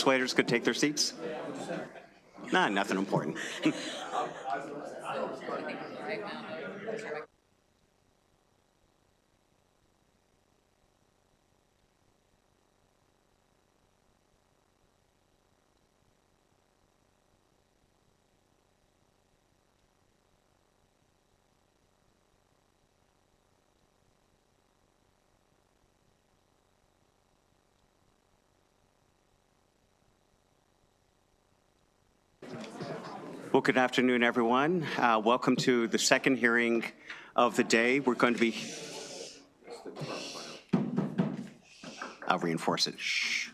legislators could take their seats? Nah, nothing important. Well, good afternoon, everyone. Welcome to the second hearing of the day. We're going to be... I'll reinforce it. Shh.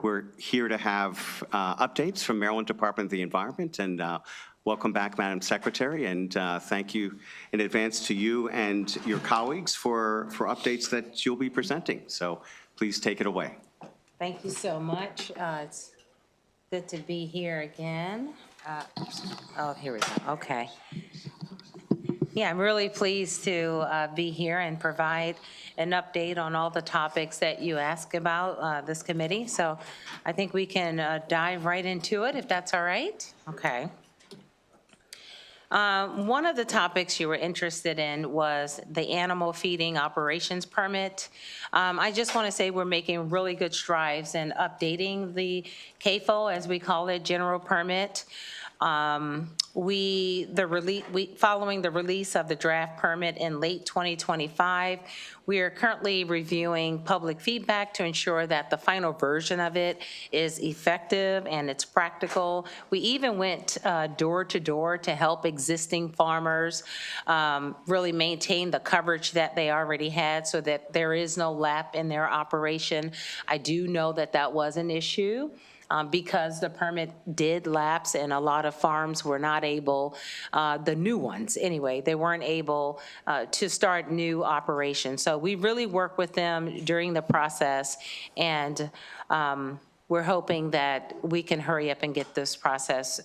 We're here to have updates from Maryland Department of the Environment, and welcome back, Madam Secretary, and thank you in advance to you and your colleagues for updates that you'll be presenting. So please take it away. Thank you so much. It's good to be here again. Oh, here we go. Okay. Yeah, I'm really pleased to be here and provide an update on all the topics that you ask about this committee. So I think we can dive right into it if that's all right. Okay. One of the topics you were interested in was the animal feeding operations permit. I just want to say we're making really good strides in updating the CAFO, as we call it, general permit. Following the release of the draft permit in late 2025, we are currently reviewing public feedback to ensure that the final version of it is effective and it's practical. We even went door to door to help existing farmers really maintain the coverage that they already had so that there is no lap in their operation. I do know that that was an issue. Because the permit did lapse and a lot of farms were not able, the new ones anyway, they weren't able to start new operations. So we really work with them during the process, and we're hoping that we can hurry up and get this process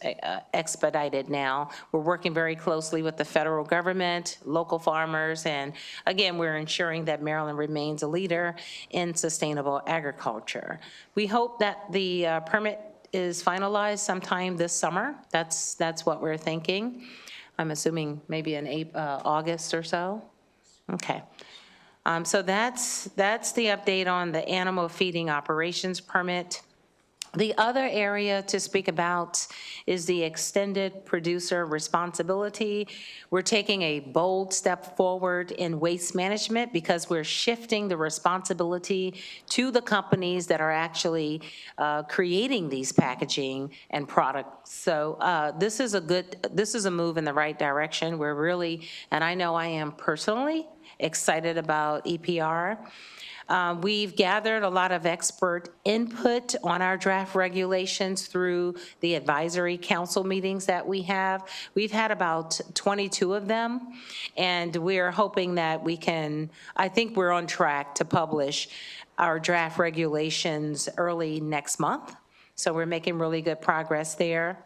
expedited now. We're working very closely with the federal government, local farmers, and again, we're ensuring that Maryland remains a leader in sustainable agriculture. We hope that the permit is finalized sometime this summer. That's what we're thinking. I'm assuming maybe in August or so. Okay. So that's the update on the animal feeding operations permit. The other area to speak about is the extended producer responsibility. We're taking a bold step forward in waste management because we're shifting the responsibility to the companies that are actually creating these packaging and products. So this is a move in the right direction. We're really, and I know I am personally excited about EPR. We've gathered a lot of expert input on our draft regulations through the advisory council meetings that we have. We've had about 22 of them, and we're hoping that we can, I think we're on track to publish our draft regulations early next month. So we're making really good progress there.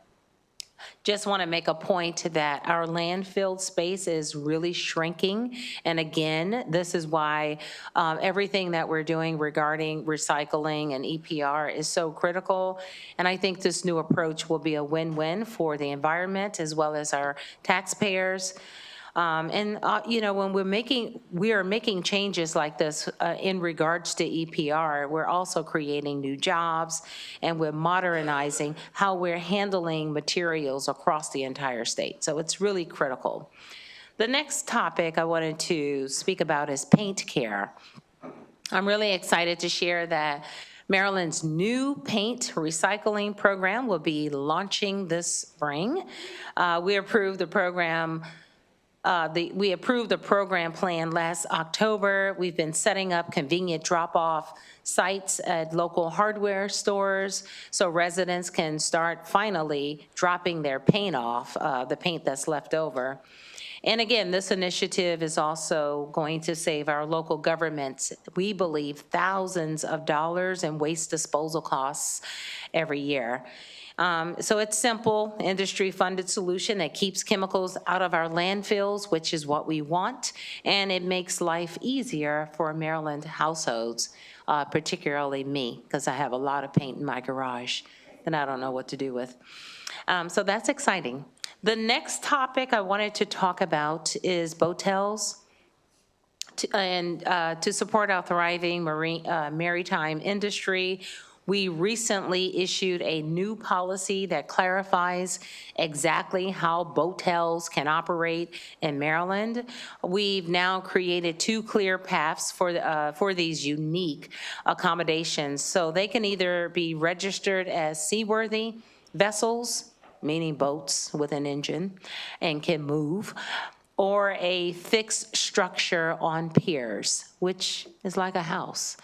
Just want to make a point that our landfill space is really shrinking. And again, this is why everything that we're doing regarding recycling and EPR is so critical. And I think this new approach will be a win-win for the environment as well as our taxpayers. You know, when we are making changes like this in regards to EPR, we're also creating new jobs, and we're modernizing how we're handling materials across the entire state. So it's really critical. The next topic I wanted to speak about is paint care. I'm really excited to share that Maryland's new paint recycling program will be launching this spring. We approved the program plan last October. We've been setting up convenient drop-off sites at local hardware stores so residents can start finally dropping their paint off, the paint that's left over. And again, this initiative is also going to save our local governments, we believe, thousands of dollars in waste disposal costs every year. So it's simple, industry-funded solution that keeps chemicals out of our landfills, which is what we want, and it makes life easier for Maryland households. particularly me, because I have a lot of paint in my garage that I don't know what to do with. So that's exciting. The next topic I wanted to talk about is botels. To support our thriving maritime industry, we recently issued a new policy that clarifies exactly how botels can operate in Maryland. We've now created 2 clear paths for these unique accommodations. So they can either be registered as seaworthy vessels, meaning boats with an engine and can move, or a fixed structure on piers, which is like a house.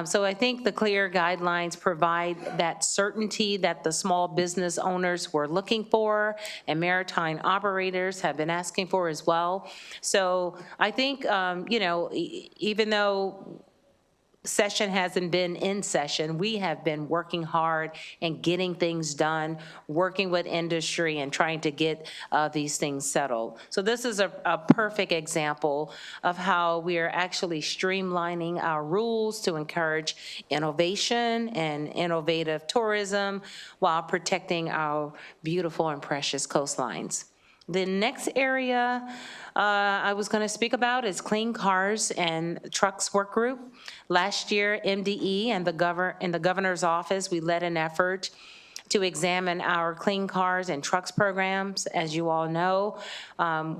So I think the clear guidelines provide that certainty that the small business owners were looking for and maritime operators have been asking for as well. So I think, even though session hasn't been in session, we have been working hard and getting things done, working with industry and trying to get these things settled. So this is a perfect example of how we are actually streamlining our rules to encourage innovation and innovative tourism while protecting our beautiful and precious coastlines. The next area I was going to speak about is Clean Cars and Trucks Work Group. Last year, MDE and in the governor's office, we led an effort to examine our clean cars and trucks programs, as you all know,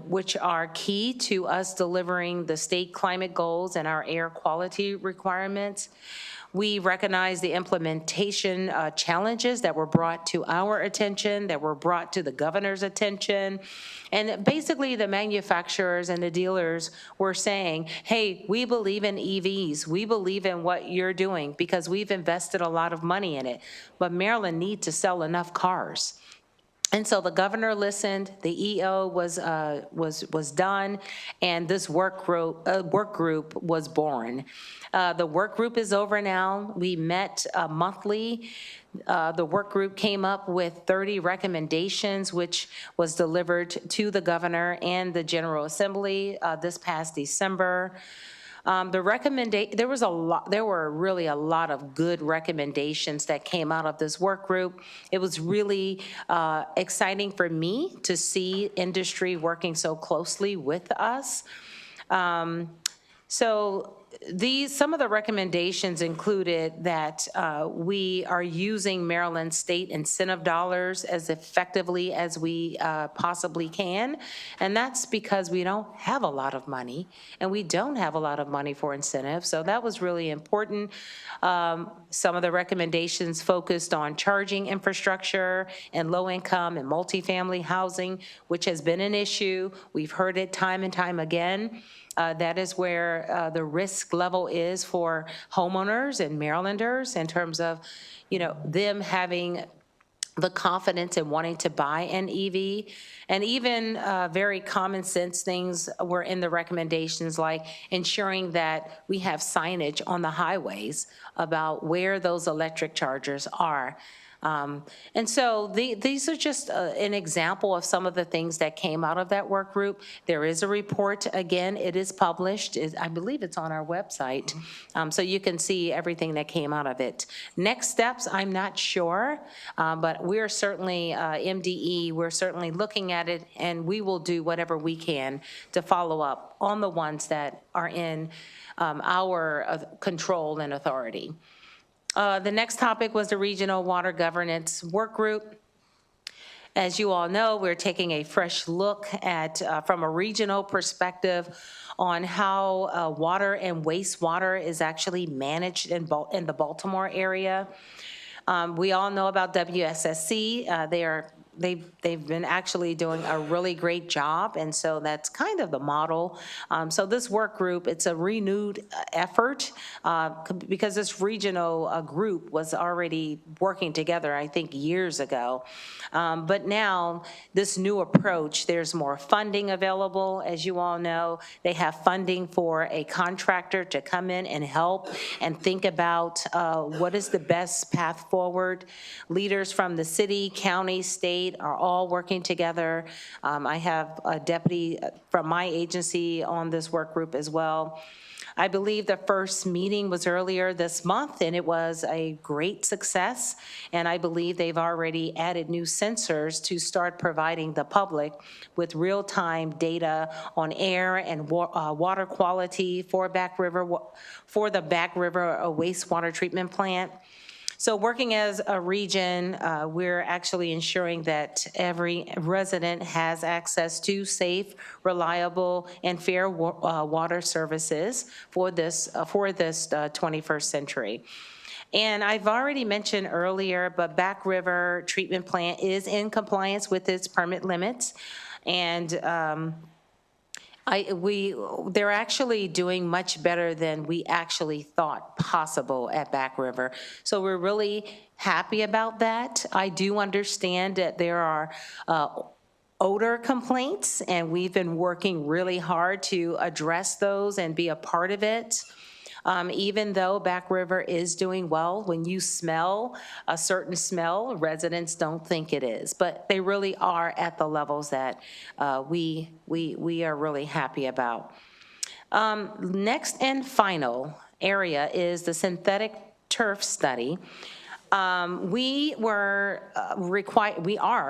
which are key to us delivering the state climate goals and our air quality requirements. We recognize the implementation challenges that were brought to our attention, that were brought to the governor's attention. And basically the manufacturers and the dealers were saying, hey, we believe in EVs. We believe in what you're doing because we've invested a lot of money in it. But Maryland needs to sell enough cars. And so the governor listened, the EO was done, and this work group was born. The work group is over now. We met monthly. The work group came up with 30 recommendations, which was delivered to the governor and the General Assembly this past December. There were really a lot of good recommendations that came out of this work group. It was really exciting for me to see industry working so closely with us. Some of the recommendations included that we are using Maryland state incentive dollars as effectively as we possibly can, and that's because we don't have a lot of money, and we don't have a lot of money for incentives, so that was really important. Some of the recommendations focused on charging infrastructure and low-income and multifamily housing, which has been an issue. We've heard it time and time again. That is where the risk level is for homeowners and Marylanders in terms of, them having the confidence in wanting to buy an EV. And even very common sense things were in the recommendations, like ensuring that we have signage on the highways about where those electric chargers are. And so these are just an example of some of the things that came out of that work group. There is a report, again, it is published. I believe it's on our website, so you can see everything that came out of it. Next steps, I'm not sure, but we're certainly, MDE, we're certainly looking at it, and we will do whatever we can to follow up on the ones that are in our control and authority. The next topic was the Regional Water Governance Work Group. As you all know, we're taking a fresh look at, from a regional perspective, on how water and wastewater is actually managed in the Baltimore area. We all know about WSSC. They've been actually doing a really great job, and so that's kind of the model. So this work group, it's a renewed effort because this regional group was already working together, I think, years ago. But now, this new approach, there's more funding available, as you all know. They have funding for a contractor to come in and help and think about what is the best path forward. Leaders from the city, county, state are all working together. I have a deputy from my agency on this work group as well. I believe the first meeting was earlier this month, and it was a great success. And I believe they've already added new sensors to start providing the public with real-time data on air and water quality for the Back River wastewater treatment plant. So working as a region, we're actually ensuring that every resident has access to safe, reliable, and fair water services for this 21st century. And I've already mentioned earlier, but Back River Treatment Plant is in compliance with its permit limits. And they're actually doing much better than we actually thought possible at Back River. So we're really happy about that. I do understand that there are odor complaints, and we've been working really hard to address those and be a part of it. Even though Back River is doing well, when you smell a certain smell, residents don't think it is, but they really are at the levels that we are really happy about. Next and final area is the synthetic turf study. We are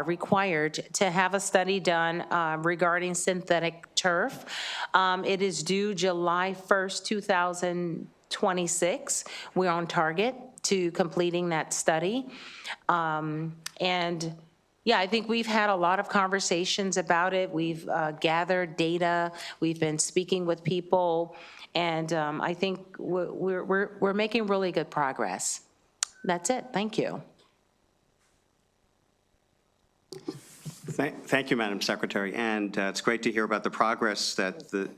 required to have a study done regarding synthetic turf. It is due July 1st, 2026. We're on target to completing that study. And yeah, I think we've had a lot of conversations about it. We've gathered data. We've been speaking with people. And I think we're making really good progress. That's it. Thank you. Thank you, Madam Secretary. And it's great to hear about the progress that the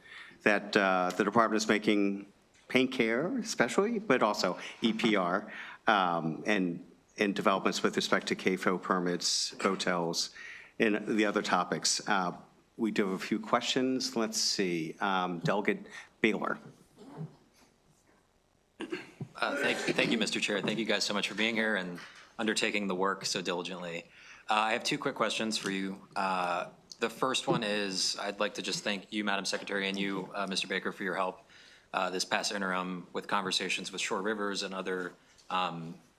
department is making, paint care especially, but also EPR, and developments with respect to CAFO permits, hotels, and the other topics. We do have a few questions. Let's see. Delegate Baylor. Thank you, Mr. Chair. Thank you guys so much for being here and undertaking the work so diligently. I have two quick questions for you. The first one is I'd like to just thank you, Madam Secretary, and you, Mr. Baker, for your help this past interim with conversations with Shore Rivers and other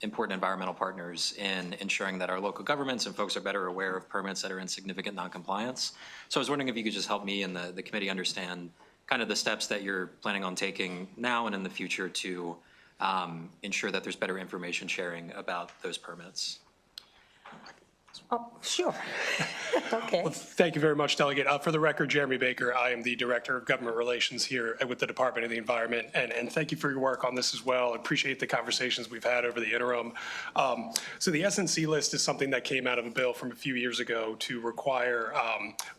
important environmental partners in ensuring that our local governments and folks are better aware of permits that are in significant noncompliance. So I was wondering if you could just help me and the committee understand kind of the steps that you're planning on taking now and in the future to ensure that there's better information sharing about those permits. Oh, sure. Okay. Well, thank you very much, Delegate. For the record, Jeremy Baker. I am the Director of Government Relations here with the Department of the Environment, and thank you for your work on this as well. I appreciate the conversations we've had over the interim. So the SNC list is something that came out of a bill from a few years ago to require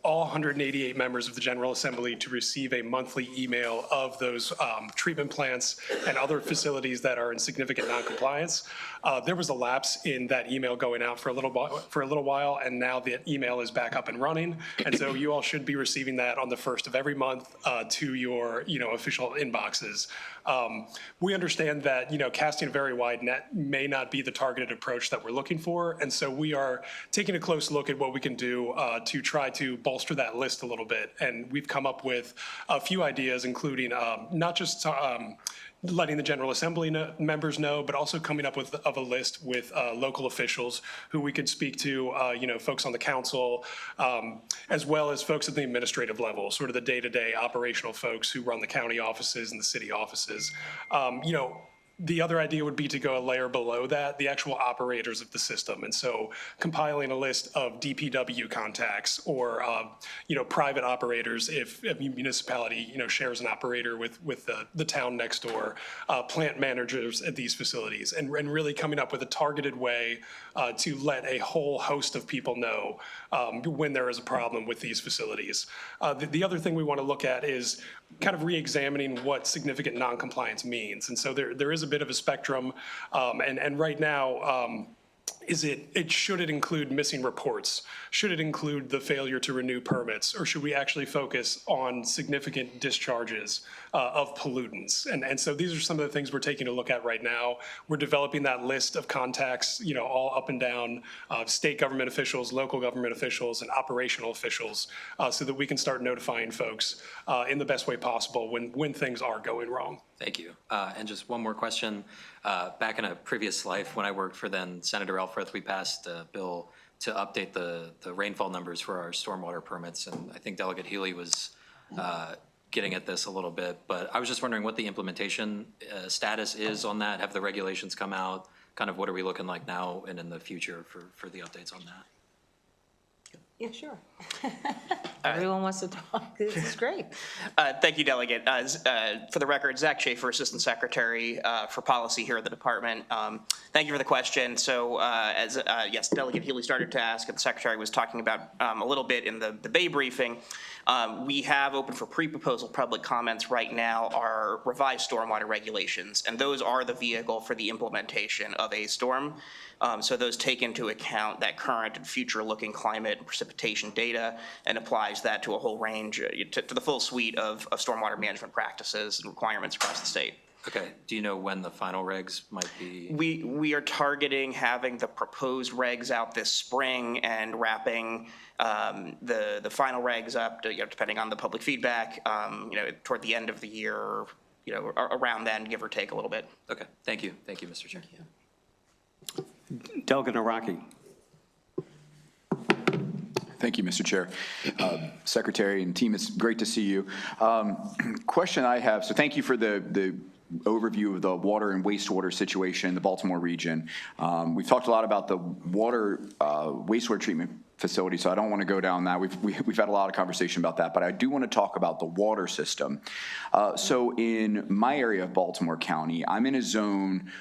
all 188 members of the General Assembly to receive a monthly email of those treatment plants and other facilities that are in significant noncompliance. There was a lapse in that email going out for a little while, and now the email is back up and running. And so you all should be receiving that on the 1st of every month to your, official inboxes. We understand that, casting a very wide net may not be the targeted approach that we're looking for. And so we are taking a close look at what we can do to try to bolster that list a little bit. And we've come up with a few ideas, including not just letting the General Assembly members know, but also coming up with a list with local officials who we could speak to, folks on the council, as well as folks at the administrative level, sort of the day-to-day operational folks who run the county offices and the city offices. The other idea would be to go a layer below that, the actual operators of the system. And so compiling a list of DPW contacts or, private operators if a municipality, shares an operator with the town next door, plant managers at these facilities, and really coming up with a targeted way to let a whole host of people know when there is a problem with these facilities. The other thing we want to look at is kind of re-examining what significant noncompliance means. And so there is a bit of a spectrum, and right now, should it include missing reports? Should it include the failure to renew permits? Or should we actually focus on significant discharges of pollutants? And so these are some of the things we're taking a look at right now. We're developing that list of contacts, all up and down, state government officials, local government officials, and operational officials, so that we can start notifying folks in the best way possible when things are going wrong. Thank you. And just one more question. Back in a previous life, when I worked for then Senator Elfreth, we passed a bill to update the rainfall numbers for our stormwater permits, and I think Delegate Healy was getting at this a little bit, but I was just wondering what the implementation status is on that. Have the regulations come out? Kind of what are we looking like now and in the future for the updates on that? Yeah, sure. Everyone wants to talk. This is great. Thank you, Delegate. For the record, Zach Schaefer, Assistant Secretary for Policy here at the department. Thank you for the question. So yes, Delegate Healy started to ask, and the Secretary was talking about a little bit in the Bay briefing. We have open for pre-proposal public comments right now our revised stormwater regulations, and those are the vehicle for the implementation of a storm. So those take into account that current and future-looking climate and precipitation data and applies that to a whole range, to the full suite of stormwater management practices and requirements across the state. Okay. Do you know when the final regs might be? We are targeting having the proposed regs out this spring and wrapping the final regs up, depending on the public feedback, toward the end of the year, around then, give or take a little bit. Okay. Thank you. Thank you, Mr. Chair. Delegate Araki. Thank you, Mr. Chair. Secretary and team, it's great to see you. Question I have, so thank you for the overview of the water and wastewater situation in the Baltimore region. We've talked a lot about the water wastewater treatment facility, so I don't want to go down that. We've had a lot of conversation about that, but I do want to talk about the water system. So in my area of Baltimore County, I'm in a zone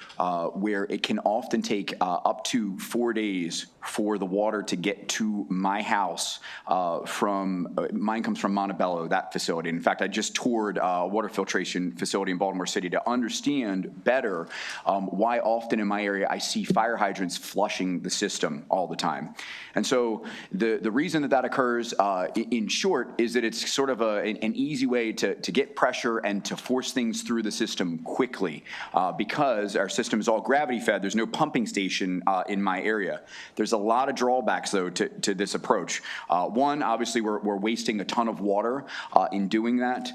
where it can often take up to 4 days for the water to get to my house mine comes from Montebello, that facility. In fact, I just toured a water filtration facility in Baltimore City to understand better why often in my area I see fire hydrants flushing the system all the time. And so the reason that occurs, in short, is that it's sort of an easy way to get pressure and to force things through the system quickly. Because our system is all gravity fed, there's no pumping station in my area. There's a lot of drawbacks, though, to this approach. One, obviously, we're wasting a ton of water in doing that.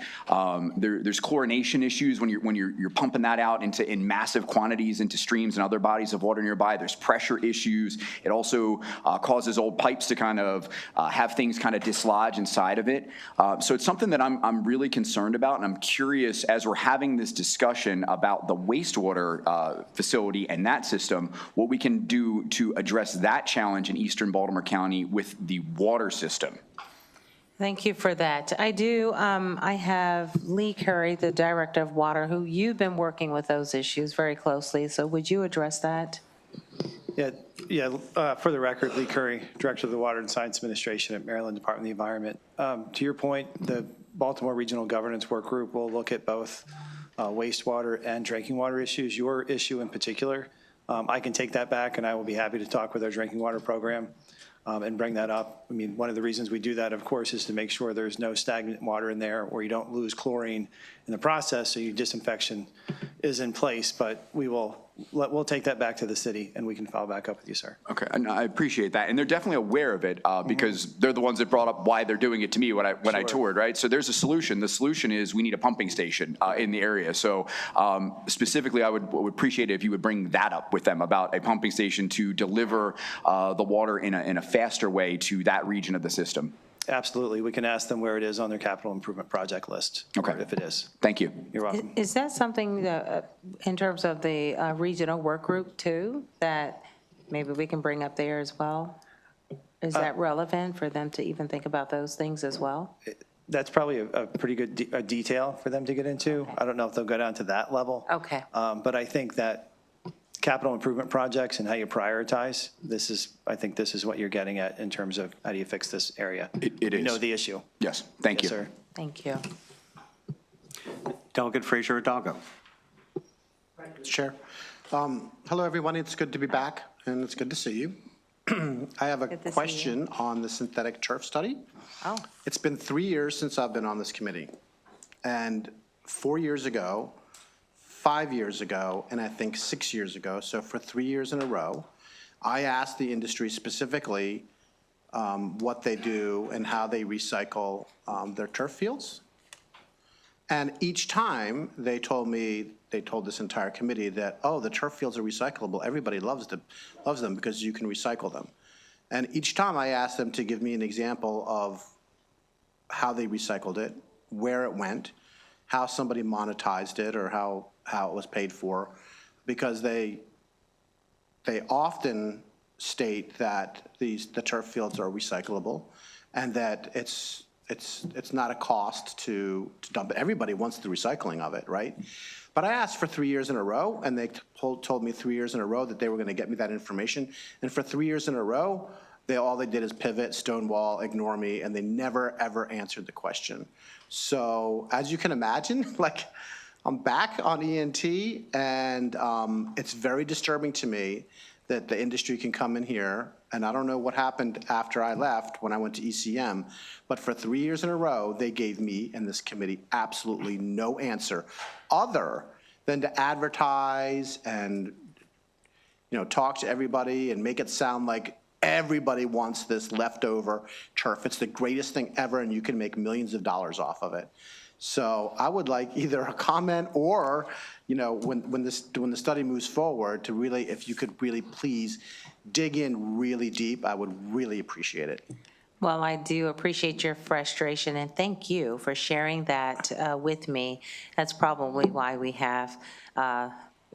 There's chlorination issues when you're pumping that out in massive quantities into streams and other bodies of water nearby. There's pressure issues. It also causes old pipes to kind of have things kind of dislodge inside of it. So it's something that I'm really concerned about, and I'm curious, as we're having this discussion about the wastewater facility and that system, what we can do to address that challenge in eastern Baltimore County with the water system. Thank you for that. I have Lee Curry, the Director of Water, who you've been working with those issues very closely. So would you address that? Yeah. For the record, Lee Curry, Director of the Water and Science Administration at Maryland Department of the Environment. To your point, the Baltimore Regional Governance Work Group will look at both wastewater and drinking water issues. Your issue in particular, I can take that back, and I will be happy to talk with our drinking water program and bring that up. I mean, one of the reasons we do that, of course, is to make sure there's no stagnant water in there or you don't lose chlorine in the process, so your disinfection is in place. But we'll take that back to the city, and we can follow back up with you, sir. Okay, and I appreciate that, and they're definitely aware of it because they're the ones that brought up why they're doing it to me when I toured, right? So there's a solution. The solution is we need a pumping station in the area. So specifically, I would appreciate it if you would bring that up with them about a pumping station to deliver the water in a faster way to that region of the system. Absolutely. We can ask them where it is on their capital improvement project list. Okay. If it is. Thank you. You're welcome. Is that something that, in terms of the regional work group too, that maybe we can bring up there as well? Is that relevant for them to even think about those things as well? That's probably a pretty good detail for them to get into. Okay. I don't know if they'll go down to that level. Okay. But I think that capital improvement projects and how you prioritize, I think this is what you're getting at in terms of how do you fix this area. It is. You know the issue. Yes, thank you. Yes, sir. Thank you. Delegate Frazier Hidalgo. Mr. Chair. Hello, everyone. It's good to be back, and it's good to see you. I have a Good to see you. question on the synthetic turf study. Oh, It's been 3 years since I've been on this committee, and 4 years ago, 5 years ago, and I think 6 years ago, so for 3 years in a row, I asked the industry specifically what they do and how they recycle their turf fields. And each time, they told this entire committee that, oh, the turf fields are recyclable. Everybody loves them because you can recycle them. And each time I asked them to give me an example of how they recycled it, where it went, how somebody monetized it, or how it was paid for, because they often state that the turf fields are recyclable and that it's not a cost to dump it. Everybody wants the recycling of it, right? But I asked for 3 years in a row, and they told me 3 years in a row that they were going to get me that information. And for 3 years in a row, all they did is pivot, stonewall, ignore me, and they never, ever answered the question. So as you can imagine, like, I'm back on ENT, and it's very disturbing to me that the industry can come in here, and I don't know what happened after I left when I went to ECM, but for 3 years in a row, they gave me and this committee absolutely no answer other than to advertise and, talk to everybody and make it sound like everybody wants this leftover turf. It's the greatest thing ever, and you can make millions of dollars off of it. So I would like either a comment or, when the study moves forward, to really, if you could really please dig in really deep, I would really appreciate it. well, I do appreciate your frustration, and thank you for sharing that with me. That's probably why we have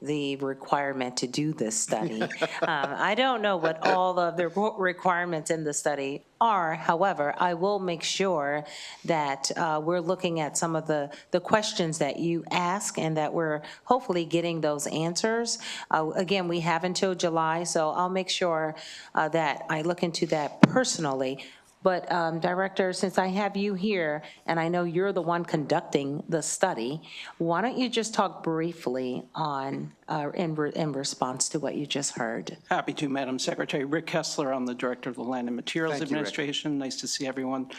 the requirement to do this study. I don't know what all of the requirements in the study are. However, I will make sure that we're looking at some of the questions that you ask and that we're hopefully getting those answers. Again, we have until July, so I'll make sure that I look into that personally. But Director, since I have you here, and I know you're the one conducting the study, why don't you just talk briefly on, in response to what you just heard? Happy to, Madam Secretary. Rick Kessler, I'm the Director of the Land and Materials Thank you, Rick. Administration. Nice to see everyone.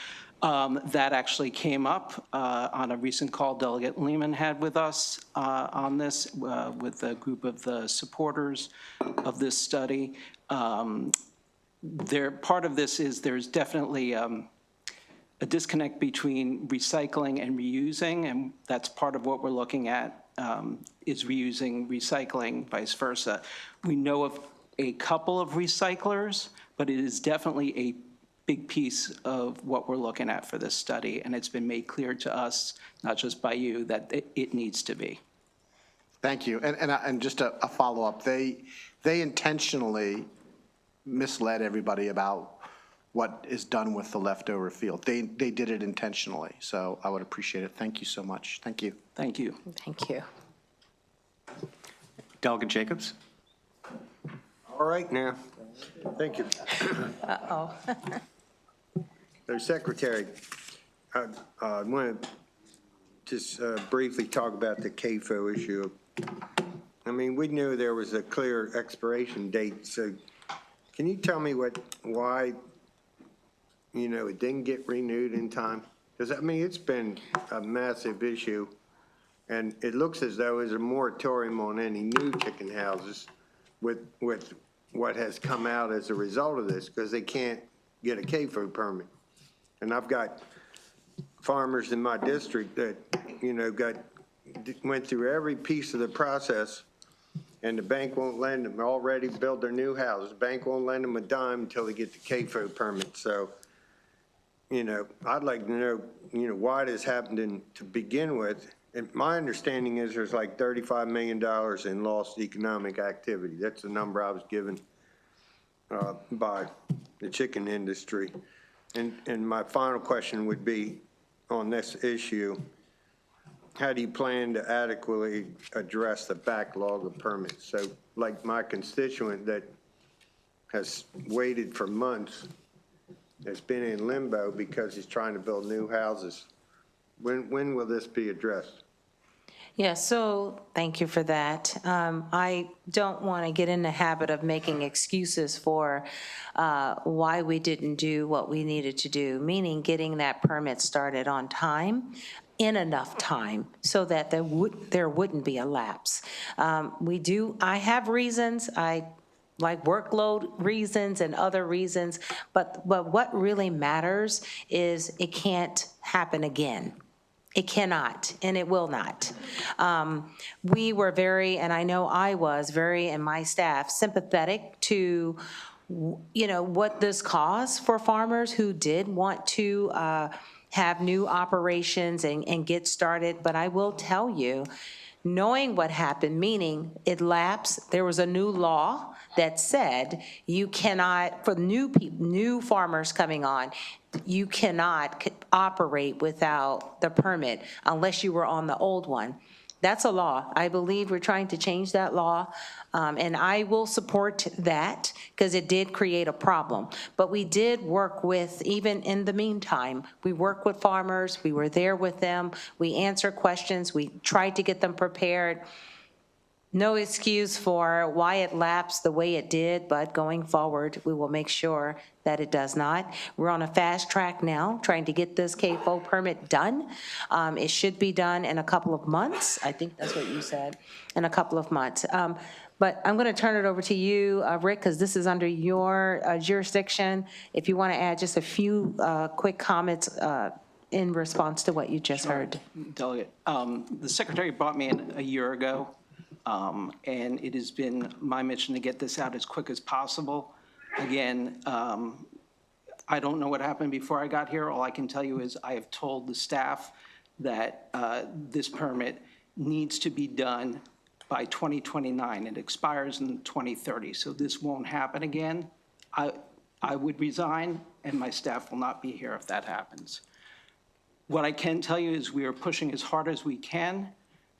That actually came up on a recent call Delegate Lehman had with us on this, with a group of the supporters of this study. Part of this is there's definitely a disconnect between recycling and reusing, and that's part of what we're looking at, is reusing, recycling, vice versa. We know of a couple of recyclers, but it is definitely a big piece of what we're looking at for this study, and it's been made clear to us, not just by you, that it needs to be. Thank you. And just a follow-up, they intentionally misled everybody about what is done with the leftover field. They did it intentionally, so I would appreciate it. Thank you so much. Thank you. Thank you. Thank you. Delegate Jacobs? All right now. Thank you. Uh-oh. So, Secretary, I want to just briefly talk about the CAFO issue. I mean, we knew there was a clear expiration date, so can you tell me why, it didn't get renewed in time? Because, I mean, it's been a massive issue, and it looks as though there's a moratorium on any new chicken houses with what has come out as a result of this, because they can't get a CAFO permit. And I've got farmers in my district that, went through every piece of the process, and the bank won't lend them. They're already built their new houses. The bank won't lend them a dime until they get the CAFO permit. So, I'd like to know, why this happened to begin with. And my understanding is there's like $35 million in lost economic activity. That's the number I was given by the chicken industry. And my final question would be on this issue: how do you plan to adequately address the backlog of permits? So, like my constituent that has waited for months, has been in limbo because he's trying to build new houses. When will this be addressed? Yeah, so thank you for that. I don't want to get in the habit of making excuses for why we didn't do what we needed to do, meaning getting that permit started on time, in enough time, so that there wouldn't be a lapse. I have reasons, like workload reasons and other reasons, but what really matters is it can't happen again. It cannot, and it will not. We were very, and I know I was very, and my staff, sympathetic to, what this caused for farmers who did want to have new operations and get started. But I will tell you, knowing what happened, meaning it lapsed, there was a new law that said you cannot, for new farmers coming on, you cannot operate without the permit unless you were on the old one. That's a law. I believe we're trying to change that law, and I will support that because it did create a problem. But we did work with, even in the meantime, we worked with farmers, we were there with them, we answered questions, we tried to get them prepared. No excuse for why it lapsed the way it did, but going forward, we will make sure that it does not. We're on a fast track now, trying to get this KFO permit done. It should be done in a couple of months. I think that's what you said, in a couple of months. But I'm going to turn it over to you, Rick, because this is under your jurisdiction. If you want to add just a few quick comments in response to what you just heard. Delegate, the secretary brought me in a year ago. And it has been my mission to get this out as quick as possible. Again, I don't know what happened before I got here. All I can tell you is I have told the staff that this permit needs to be done by 2029. It expires in 2030, so this won't happen again. I would resign, and my staff will not be here if that happens. What I can tell you is we are pushing as hard as we can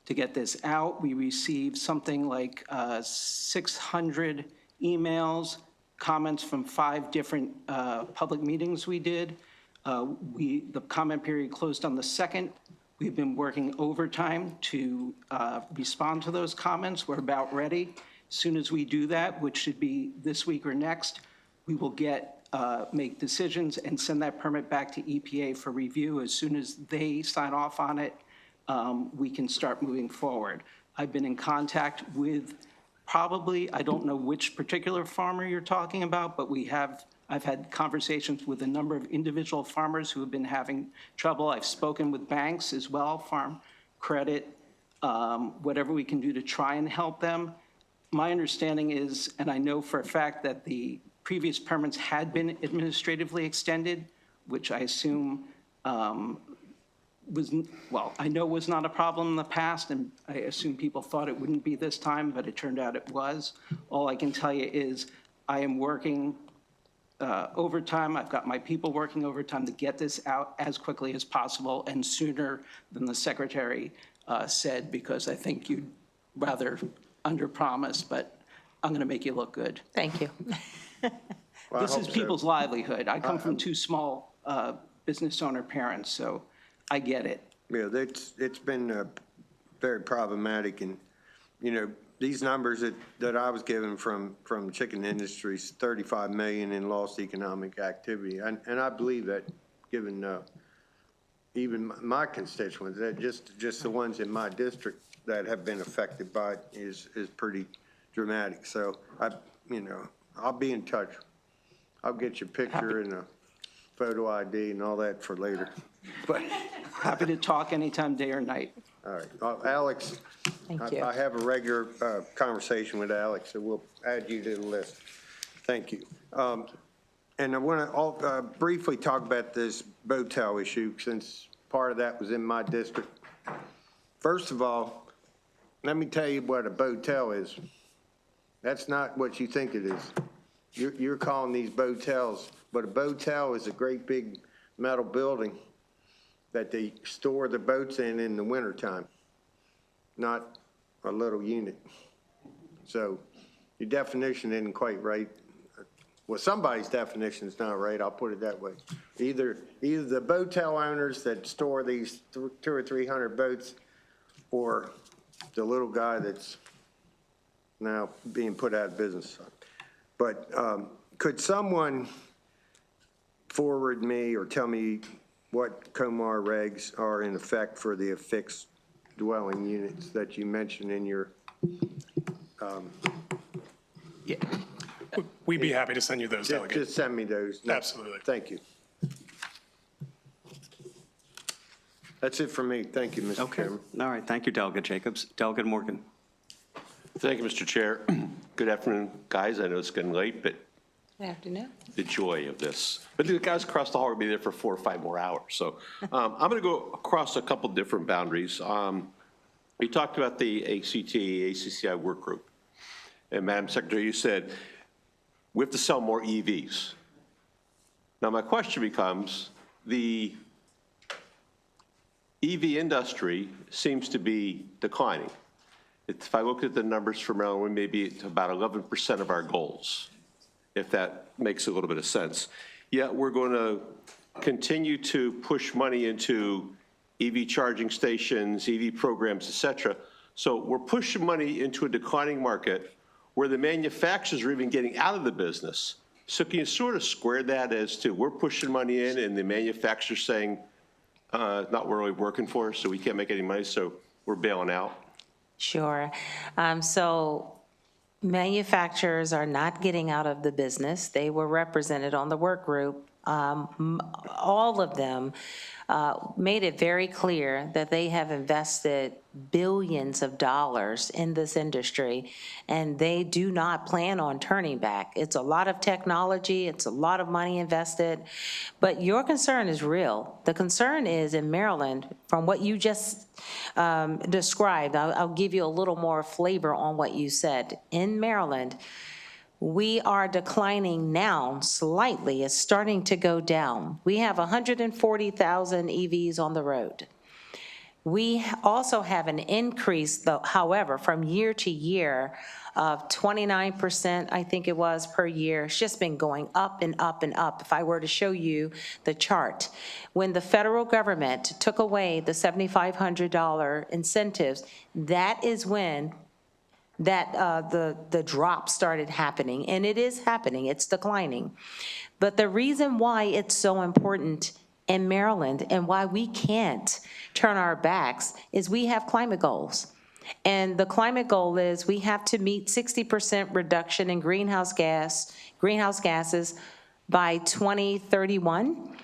to get this out. We received something like 600 emails, comments from 5 different public meetings we did. The comment period closed on the 2nd. We've been working overtime to respond to those comments. We're about ready. As soon as we do that, which should be this week or next, we will make decisions and send that permit back to EPA for review. As soon as they sign off on it, we can start moving forward. I've been in contact with probably, I don't know which particular farmer you're talking about, but I've had conversations with a number of individual farmers who have been having trouble. I've spoken with banks as well, farm credit, whatever we can do to try and help them. My understanding is, and I know for a fact that the previous permits had been administratively extended, which I assume I know was not a problem in the past, and I assume people thought it wouldn't be this time, but it turned out it was. All I can tell you is I am working overtime. I've got my people working overtime to get this out as quickly as possible and sooner than the secretary said, because I think you'd rather underpromise, but I'm going to make you look good. Thank you. Well, This I is hope so. people's livelihood. I come from 2 small business owner parents, so I get it. Yeah, it's been very problematic, and, these numbers that I was given from chicken industries, 35 million in lost economic activity, and I believe that, given even my constituents, that just the ones in my district that have been affected by it is pretty dramatic. So I'll be in touch. I'll get your picture and a photo ID and all that for later. But Happy to talk anytime, day or night. all right, Alex, Thank you. I have a regular conversation with Alex, so we'll add you to the list. Thank you. And I want to briefly talk about this Botel issue, since part of that was in my district. First of all, let me tell you what a Botel is. That's not what you think it is. You're calling these Botels, but a Botel is a great big metal building that they store the boats in the wintertime, not a little unit. So your definition isn't quite right. Well, somebody's definition is not right, I'll put it that way. Either the Botel owners that store these 200 or 300 boats, or the little guy that's now being put out of business. But could someone forward me or tell me what Comar regs are in effect for the affixed dwelling units that you mentioned in your, We'd be happy to send you those, Delegate. just send me those. Absolutely. Thank you. That's it for me. Thank you, Mr. Okay, Chairman. all right, thank you, Delegate Jacobs. Delegate Morgan. Thank you, Mr. Chair. Good afternoon, guys. I know it's getting late, but Good afternoon. the joy of this. But the guys across the hall will be there for 4 or 5 more hours. So I'm going to go across a couple different boundaries. We talked about the ACT, ACCI work group. And Madam Secretary, you said we have to sell more EVs. Now, my question becomes, the EV industry seems to be declining. If I look at the numbers for Maryland, we may be at about 11% of our goals, if that makes a little bit of sense. Yet we're going to continue to push money into EV charging stations, EV programs, et cetera. So we're pushing money into a declining market where the manufacturers are even getting out of the business. So can you sort of square that as to we're pushing money in and the manufacturer's saying, not really working for us, so we can't make any money, so we're bailing out? Sure. So manufacturers are not getting out of the business. They were represented on the work group. All of them made it very clear that they have invested billions of dollars in this industry, and they do not plan on turning back. It's a lot of technology, it's a lot of money invested, but your concern is real. The concern is in Maryland, from what you just described, I'll give you a little more flavor on what you said. In Maryland, we are declining now slightly. It's starting to go down. We have 140,000 EVs on the road. We also have an increase, though, however, from year to year of 29%, I think it was, per year. It's just been going up and up and up. If I were to show you the chart, when the federal government took away the $7,500 incentives, that is when the drop started happening, and it is happening, it's declining. But the reason why it's so important in Maryland and why we can't turn our backs is we have climate goals. And the climate goal is we have to meet 60% reduction in greenhouse gases by 2031.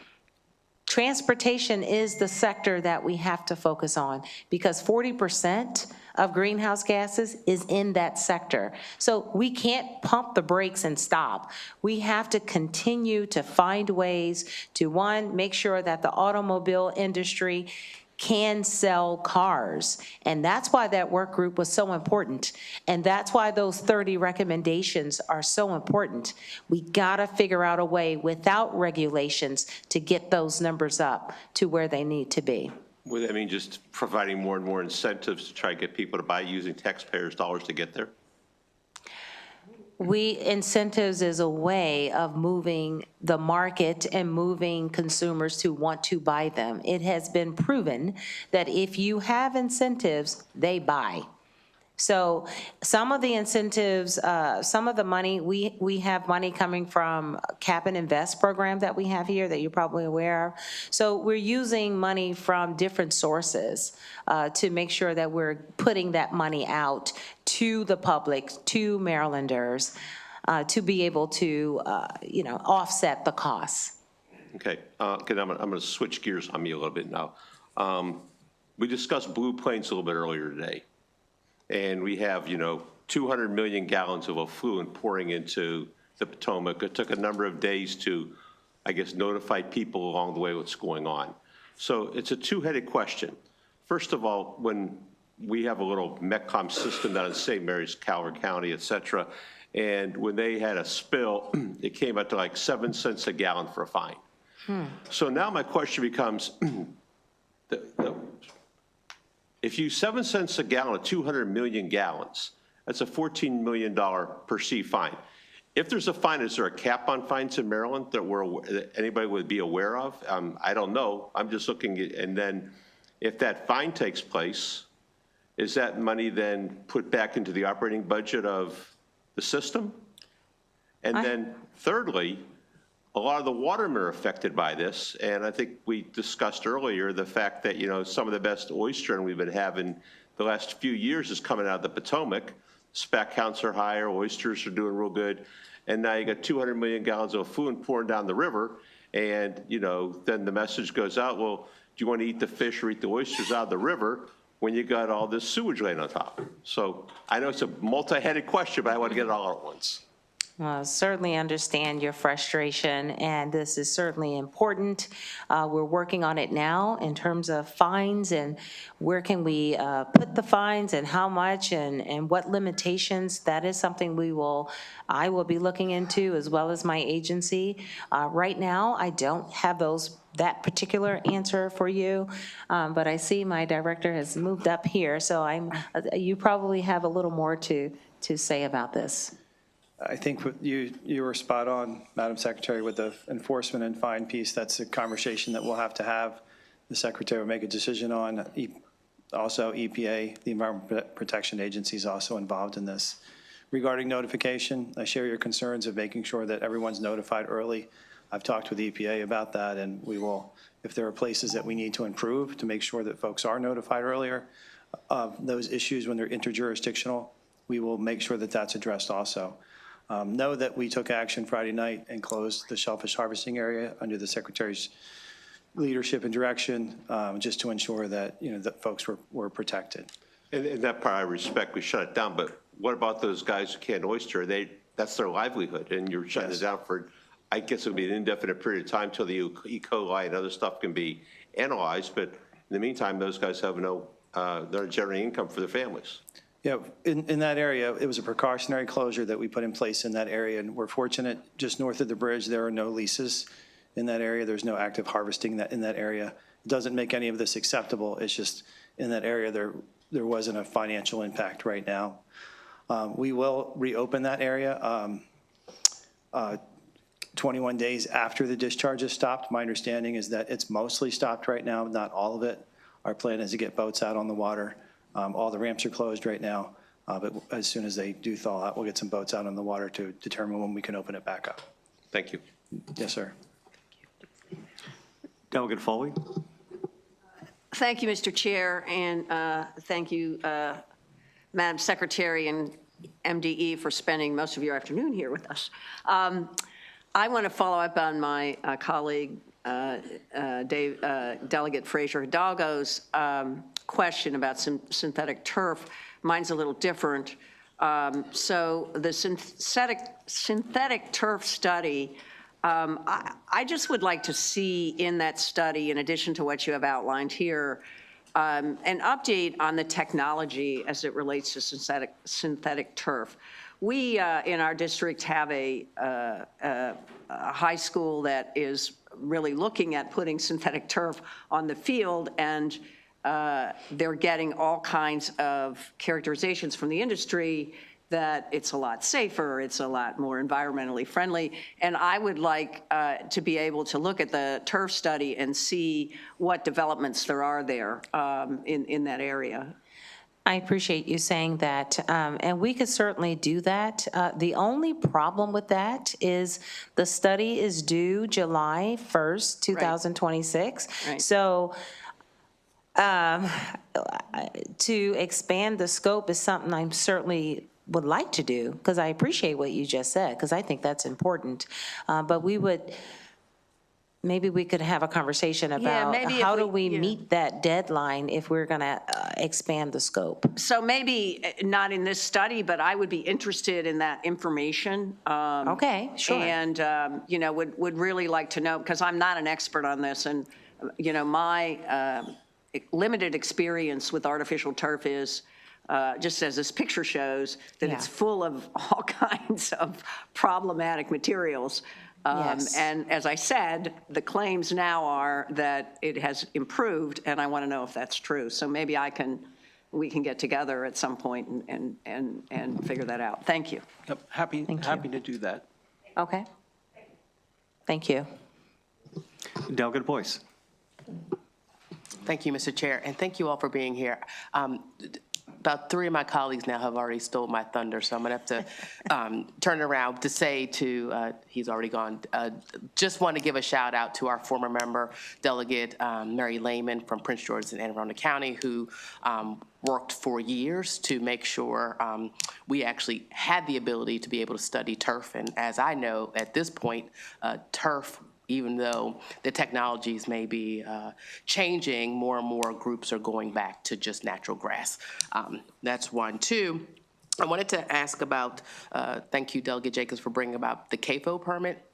Transportation is the sector that we have to focus on because 40% of greenhouse gases is in that sector. So we can't pump the brakes and stop. We have to continue to find ways to, one, make sure that the automobile industry can sell cars. And that's why that work group was so important. And that's why those 30 recommendations are so important. We gotta figure out a way without regulations to get those numbers up to where they need to be. Would that mean just providing more and more incentives to try to get people to buy using taxpayers' dollars to get there? Incentives is a way of moving the market and moving consumers to want to buy them. It has been proven that if you have incentives, they buy. So some of the incentives, some of the money, we have money coming from Cap and Invest program that we have here that you're probably aware of. So we're using money from different sources to make sure that we're putting that money out to the public, to Marylanders, to be able to, offset the costs. Okay, I'm going to switch gears on me a little bit now. We discussed Blue Plains a little bit earlier today. And we have, 200 million gallons of effluent pouring into the Potomac. It took a number of days to, I guess, notify people along the way what's going on. So it's a two-headed question. First of all, when we have a little METCOM system down in St. Mary's, Calvert County, et cetera, and when they had a spill, it came out to like 7 cents a gallon for a fine. So now my question becomes, if you 7 cents a gallon of 200 million gallons, that's a $14 million perceived fine. If there's a fine, is there a cap on fines in Maryland that anybody would be aware of? I don't know. I'm just looking at, and then if that fine takes place, is that money then put back into the operating budget of the system? And then thirdly, a lot of the watermen are affected by this, and I think we discussed earlier the fact that, some of the best oystering we've been having the last few years is coming out of the Potomac. Spec counts are higher, oysters are doing real good, and now you got 200 million gallons of food pouring down the river, and, then the message goes out, well, do you want to eat the fish or eat the oysters out of the river when you got all this sewage laying on top? So I know it's a multi-headed question, but I want to get it all at once. Well, certainly understand your frustration, and this is certainly important. We're working on it now in terms of fines and where can we put the fines and how much and what limitations. That is something I will be looking into as well as my agency. Right now, I don't have that particular answer for you, but I see my director has moved up here, so you probably have a little more to say about this. I think you were spot on, Madam Secretary, with the enforcement and fine piece. That's a conversation that we'll have to have. The Secretary will make a decision on. Also, EPA, the Environmental Protection Agency, is also involved in this. Regarding notification, I share your concerns of making sure that everyone's notified early. I've talked with EPA about that, and we will, if there are places that we need to improve to make sure that folks are notified earlier of those issues when they're interjurisdictional, we will make sure that that's addressed also. Know that we took action Friday night and closed the shellfish harvesting area under the Secretary's leadership and direction, just to ensure that, that folks were protected. And in that part I respect, we shut it down, but what about those guys who can't oyster? That's their livelihood, and you're shutting it down for, I guess it would be an indefinite period of time till the E. coli and other stuff can be analyzed, but in the meantime, those guys have they're generating income for their families. Yeah, in that area, it was a precautionary closure that we put in place in that area, and we're fortunate, just north of the bridge, there are no leases in that area. There's no active harvesting in that area. It doesn't make any of this acceptable. It's just in that area, there wasn't a financial impact right now. We will reopen that area 21 days after the discharge is stopped. My understanding is that it's mostly stopped right now, not all of it. Our plan is to get boats out on the water. All the ramps are closed right now, but as soon as they do thaw out, we'll get some boats out on the water to determine when we can open it back up. Thank you. Yes, sir. Delegate Foley? Thank you, Mr. Chair, and thank you, Madam Secretary and MDE, for spending most of your afternoon here with us. I want to follow up on my colleague, Delegate Fraser Hidalgo's question about synthetic turf. Mine's a little different. So the synthetic turf study, I just would like to see in that study, in addition to what you have outlined here, an update on the technology as it relates to synthetic turf. We, in our district, have a high school that is really looking at putting synthetic turf on the field, and they're getting all kinds of characterizations from the industry that it's a lot safer, it's a lot more environmentally friendly, and I would like to be able to look at the turf study and see what developments there are there in that area. I appreciate you saying that, and we could certainly do that. The only problem with that is the study is due July 1st, 2026. Right. So to expand the scope is something I certainly would like to do, because I appreciate what you just said, because I think that's important. But maybe we could have a conversation about how do we meet that deadline if we're going to expand the scope. So maybe not in this study, but I would be interested in that information. Okay, sure. And, would really like to know, because I'm not an expert on this, and, my limited experience with artificial turf is, just as this picture shows, that it's full of all kinds of problematic materials. Yes. And as I said, the claims now are that it has improved, and I want to know if that's true. So maybe we can get together at some point and figure that out. Thank you. Yep, happy to do that. Okay. Thank you. Delegate Boyce. Thank you, Mr. Chair, and thank you all for being here. about 3 of my colleagues now have already stole my thunder, so I'm going to have to turn it around to say to, he's already gone, just want to give a shout out to our former member, Delegate Mary Lehman from Prince George's and Anne Arundel County, who worked for years to make sure we actually had the ability to be able to study turf. And as I know, at this point, turf, even though the technologies may be changing, more and more groups are going back to just natural grass. That's one. Two, I wanted to ask about, thank you, Delegate Jacobs, for bringing about the CAFO permit.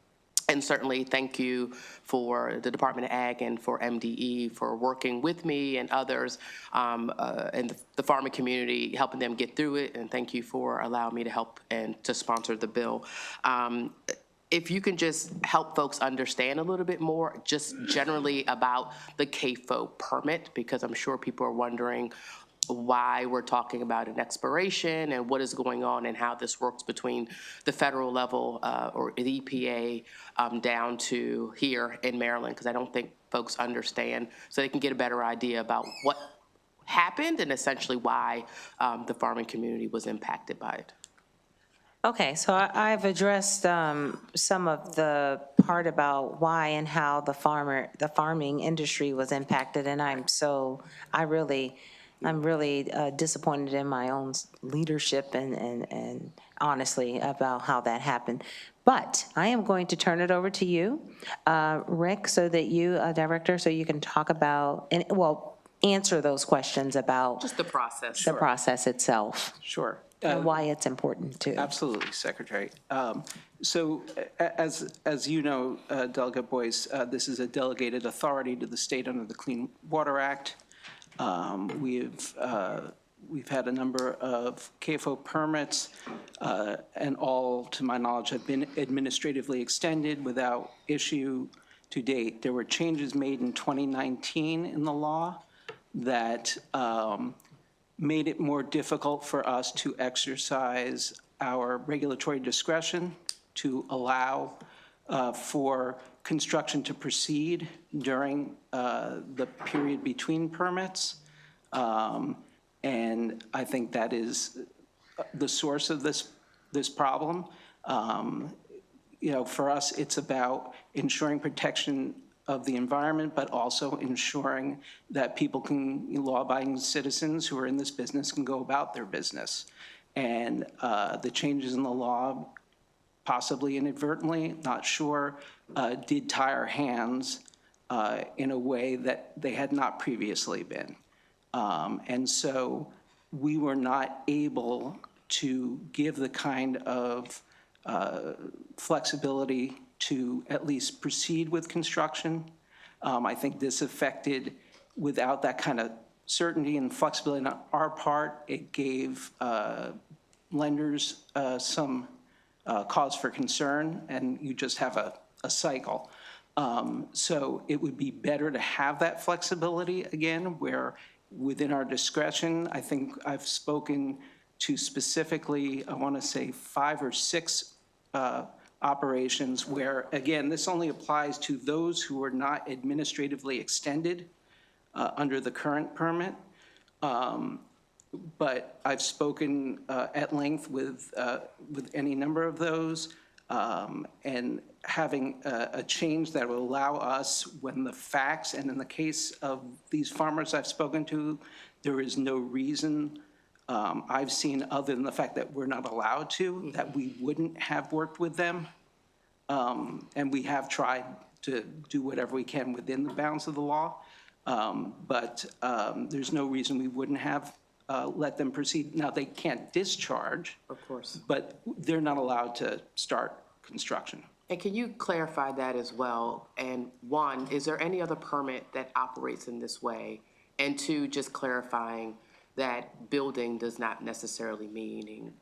And certainly thank you for the Department of Ag and for MDE for working with me and others and the farming community, helping them get through it. And thank you for allowing me to help and to sponsor the bill. If you can just help folks understand a little bit more, just generally about the CAFO permit, because I'm sure people are wondering why we're talking about an expiration and what is going on and how this works between the federal level or the EPA down to here in Maryland, because I don't think folks understand, so they can get a better idea about what happened and essentially why the farming community was impacted by it. Okay, so I've addressed some of the part about why and how the farming industry was impacted, and I'm really disappointed in my own leadership and honestly about how that happened. But I am going to turn it over to you, Rick, so that you, Director, so you can talk about, and well, answer those questions about Just the process. the process itself. Sure. And why it's important too. Absolutely, Secretary. So as you know, Delegate Boyce, this is a delegated authority to the state under the Clean Water Act. We've had a number of CAFO permits, and all, to my knowledge, have been administratively extended without issue to date. There were changes made in 2019 in the law that made it more difficult for us to exercise our regulatory discretion to allow for construction to proceed during the period between permits. And I think that is the source of this problem. You know, for us, it's about ensuring protection of the environment, but also ensuring that people can, law-abiding citizens who are in this business can go about their business. And the changes in the law, possibly inadvertently, not sure, did tie our hands in a way that they had not previously been. And so we were not able to give the kind of flexibility to at least proceed with construction. I think this affected, without that kind of certainty and flexibility on our part, it gave lenders some cause for concern, and you just have a cycle. So it would be better to have that flexibility again, where within our discretion, I think I've spoken to specifically, I want to say 5 or 6 operations where, again, this only applies to those who are not administratively extended under the current permit. But I've spoken at length with any number of those, and having a change that will allow us, when the facts, and in the case of these farmers I've spoken to, there is no reason I've seen, other than the fact that we're not allowed to, that we wouldn't have worked with them. And we have tried to do whatever we can within the bounds of the law. But there's no reason we wouldn't have let them proceed. Now, they can't discharge. Of course. But they're not allowed to start construction. And can you clarify that as well? And one, is there any other permit that operates in this way? And two, just clarifying that building does not necessarily meaning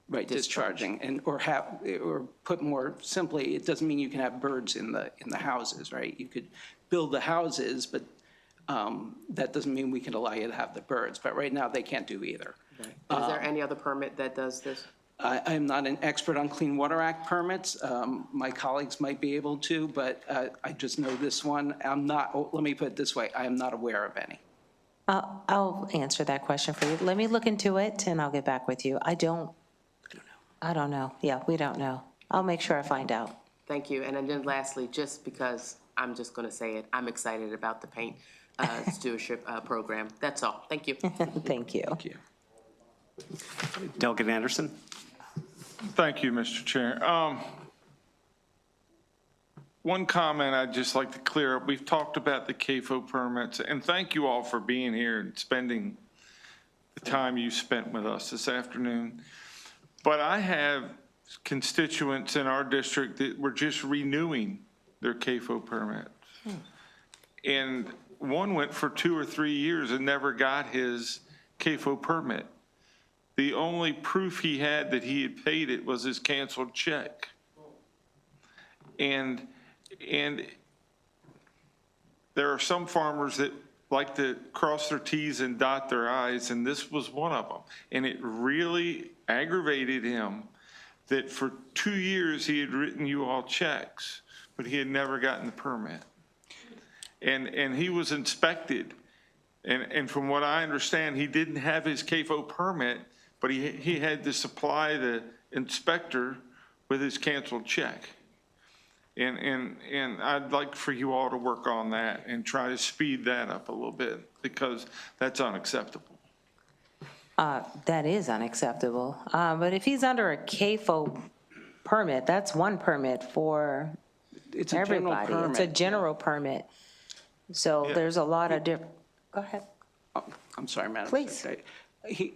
Right, discharging, and or put more simply, it doesn't mean you can have birds in the houses, right? You could build the houses, but that doesn't mean we can allow you to have the birds. But right now, they can't do either. Right. Is there any other permit that does this? I'm not an expert on Clean Water Act permits. My colleagues might be able to, but I just know this one. I'm not. Let me put it this way: I am not aware of any. I'll answer that question for you. Let me look into it, and I'll get back with you. I don't know. Yeah, we don't know. I'll make sure I find out. Thank you. And then lastly, just because I'm just going to say it, I'm excited about the paint stewardship program. That's all. Thank you. Thank you. Thank you. Delegate Anderson? Thank you, Mr. Chair. One comment I'd just like to clear up. We've talked about the CAFO permits, and thank you all for being here and spending the time you spent with us this afternoon. But I have constituents in our district that were just renewing their CAFO permits. And one went for 2 or 3 years and never got his CAFO permit. The only proof he had that he had paid it was his canceled check. And there are some farmers that like to cross their T's and dot their I's, and this was one of them. And it really aggravated him that for 2 years he had written you all checks, but he had never gotten the permit. And he was inspected. And from what I understand, he didn't have his CAFO permit, but he had to supply the inspector with his canceled check. And I'd like for you all to work on that and try to speed that up a little bit, because that's unacceptable. That is unacceptable. But if he's under a CAFO permit, that's one permit for It's a general everybody. permit. It's a general permit. So there's a lot of different, go ahead. I'm sorry, Madam Please. Secretary.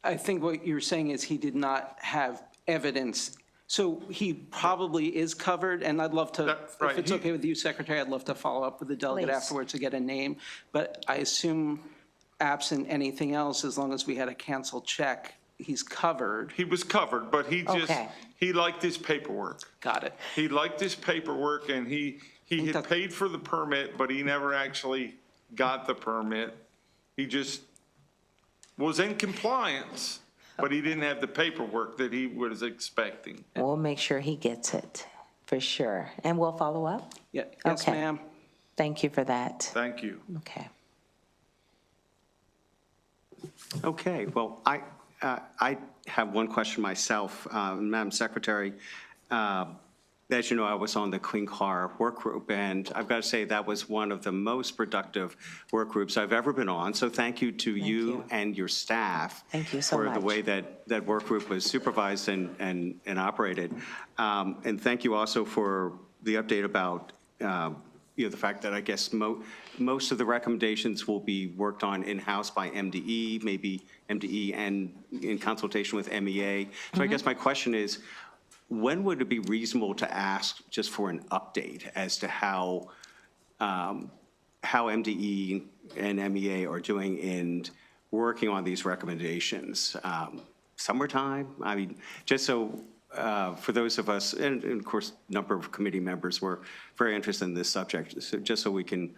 I think what you're saying is he did not have evidence. So he probably is covered, and I'd love to, right, if it's okay with you, Secretary, I'd love to follow up with the delegate Please. afterwards to get a name. But I assume absent anything else, as long as we had a canceled check, he's covered. He was covered, but he just, Okay. he liked his paperwork. Got it. He liked his paperwork, and he had paid for the permit, but he never actually got the permit. He just was in compliance, but he didn't have the paperwork that he was expecting. We'll make sure he gets it, for sure. And we'll follow up? Yeah, yes, Okay. ma'am. Thank you for that. Thank you. Okay. Okay, well, I have one question myself. Madam Secretary, as you know, I was on the Clean Car Work Group, and I've got to say that was one of the most productive work groups I've ever been on. So thank you to you and your staff. Thank you so For the much. way that work group was supervised and operated. And thank you also for the update about the fact that I guess most of the recommendations will be worked on in-house by MDE, maybe MDE and in consultation with MEA. So I guess my question is, when would it be reasonable to ask just for an update as to how MDE and MEA are doing in working on these recommendations? Summertime? I mean, just so for those of us, and of course, a number of committee members were very interested in this subject, so just so we can,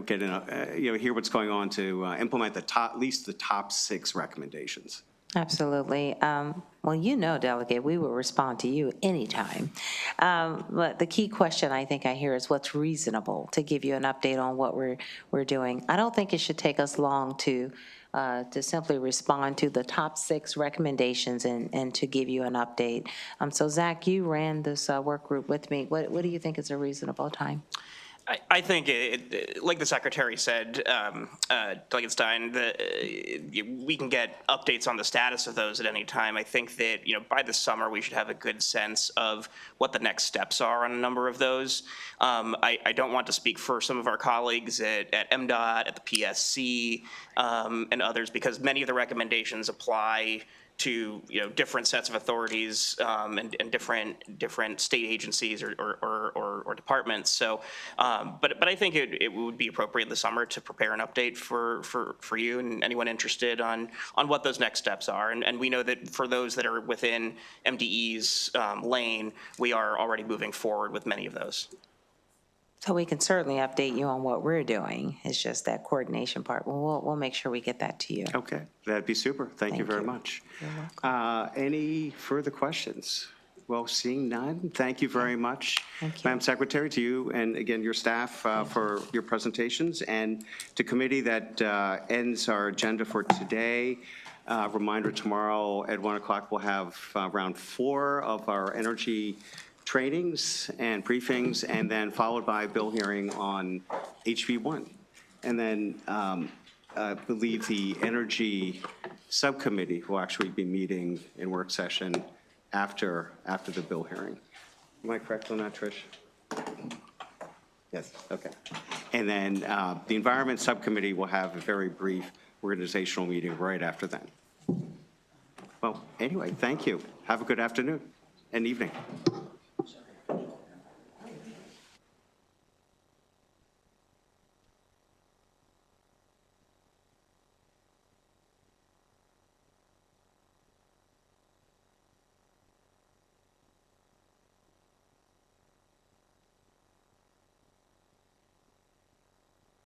get in, hear what's going on to implement at least the top 6 recommendations. Absolutely. Well, Delegate, we will respond to you anytime. But the key question I think I hear is what's reasonable to give you an update on what we're doing. I don't think it should take us long to simply respond to the top 6 recommendations and to give you an update. So Zach, you ran this work group with me. What do you think is a reasonable time? I think, like the Secretary said, Delegate Stein, we can get updates on the status of those at any time. I think that, by the summer, we should have a good sense of what the next steps are on a number of those. I don't want to speak for some of our colleagues at MDOT, at the PSC, and others, because many of the recommendations apply to different sets of authorities and different state agencies or departments. So, but I think it would be appropriate in the summer to prepare an update for you and anyone interested on what those next steps are. And we know that for those that are within MDE's lane, we are already moving forward with many of those. So we can certainly update you on what we're doing. It's just that coordination part. We'll make sure we get that to you. Okay, that'd be super. Thank you very much. Any further questions? Well, seeing none, thank you very much. Thank you. Madam Secretary, to you and again, your staff for your presentations. And to committee, that ends our agenda for today. Reminder, tomorrow at 1 o'clock, we'll have round 4 of our energy trainings and briefings, and then followed by a bill hearing on HB1. And then I believe the Energy Subcommittee will actually be meeting in work session after the bill hearing. Am I correct on that, Trish? Yes, okay. And then the Environment Subcommittee will have a very brief organizational meeting right after that. Well, anyway, thank you. Have a good afternoon and evening.